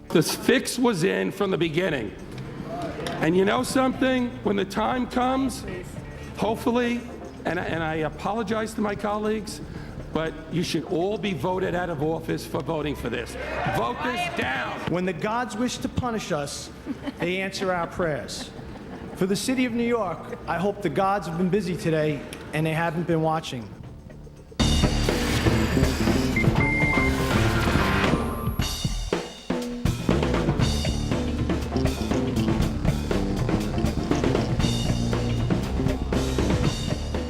The fix was in from the beginning. And you know something? When the time comes, hopefully, and I apologize to my colleagues, but you should all be voted out of office for voting for this. Vote this down. When the gods wish to punish us, they answer our prayers. For the city of New York, I hope the gods have been busy today and they haven't been watching.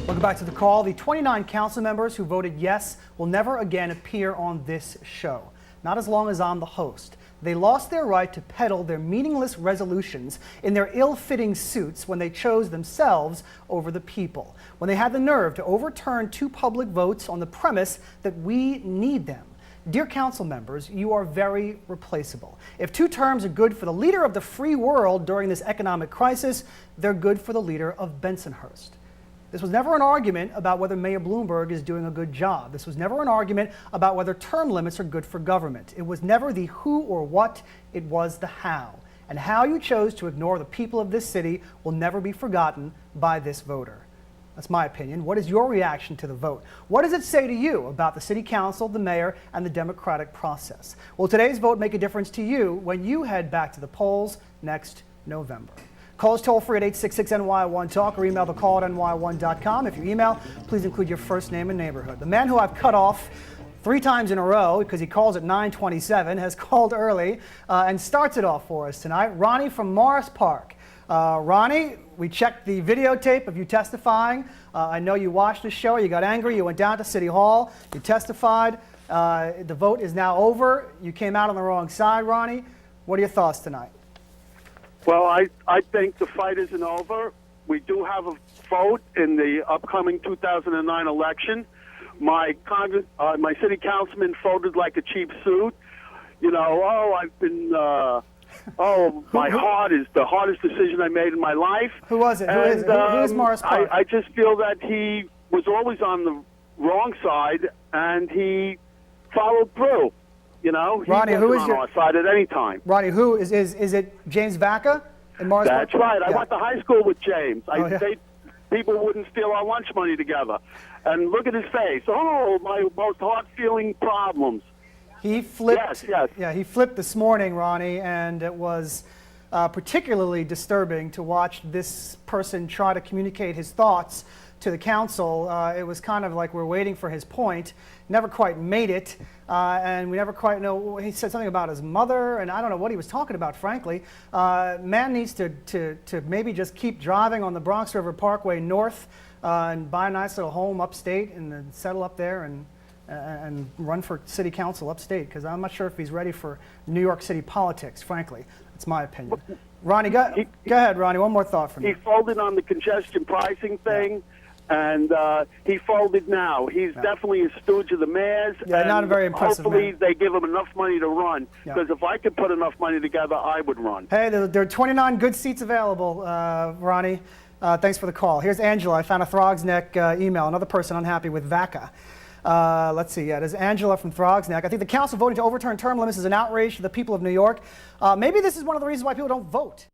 Welcome back to The Call. The 29 council members who voted yes will never again appear on this show. Not as long as I'm the host. They lost their right to peddle their meaningless resolutions in their ill-fitting suits when they chose themselves over the people. When they had the nerve to overturn 2 public votes on the premise that we need them. Dear council members, you are very replaceable. If 2 terms are good for the leader of the free world during this economic crisis, they're good for the leader of Bensonhurst. This was never an argument about whether Mayor Bloomberg is doing a good job. This was never an argument about whether term limits are good for government. It was never the who or what, it was the how. And how you chose to ignore the people of this city will never be forgotten by this voter. That's my opinion. What is your reaction to the vote? What does it say to you about the city council, the mayor, and the democratic process? Will today's vote make a difference to you when you head back to the polls next November? Call us toll-free at 866-NY1-TALK or email thecall@ny1.com. If you email, please include your first name and neighborhood. The man who I've cut off 3 times in a row because he calls at 9:27 has called early and starts it off for us tonight. Ronnie from Morris Park. Ronnie, we checked the videotape of you testifying. I know you watched the show. You got angry. You went down to City Hall. You testified. The vote is now over. You came out on the wrong side, Ronnie. What are your thoughts tonight? Well, I think the fight isn't over. We do have a vote in the upcoming 2009 election. My city councilman voted like a cheap suit. You know, my heart is the hardest decision I made in my life. Who was it? Who is Morris Park? I just feel that he was always on the wrong side, and he followed through. You know, he Ronnie, who is on our side at any time. Ronnie, who is it? James Vaca in Morris Park? That's right. I went to high school with James. Yeah. People wouldn't steal our lunch money together. And look at his face. Oh, my most heart-feeling problems. He flipped. Yes. Yeah, he flipped this morning, Ronnie, and it was particularly disturbing to watch this person try to communicate his thoughts to the council. It was kind of like we're waiting for his point. Never quite made it, and we never quite know. He said something about his mother, and I don't know what he was talking about, frankly. Man needs to maybe just keep driving on the Bronx River Parkway north and buy a nice little home upstate and then settle up there and run for city council upstate, because I'm not sure if he's ready for New York City politics, frankly. That's my opinion. Ronnie, go ahead, Ronnie. One more thought from you. He folded on the congestion pricing thing. Yeah. And he folded now. He's definitely a stooge of the mayor's. Yeah, and not a very impressive hopefully man. They give him enough money to run. Because if I could put enough money together, I would run. Hey, there are 29 good seats available, Ronnie. Thanks for the call. Here's Angela. I found a Throgs Neck email. Another person unhappy with Vaca. Let's see. Yeah, there's Angela from Throgs Neck. I think the council voting to overturn term limits is an outrage to the people of New York. Maybe this is one of the reasons why people don't vote.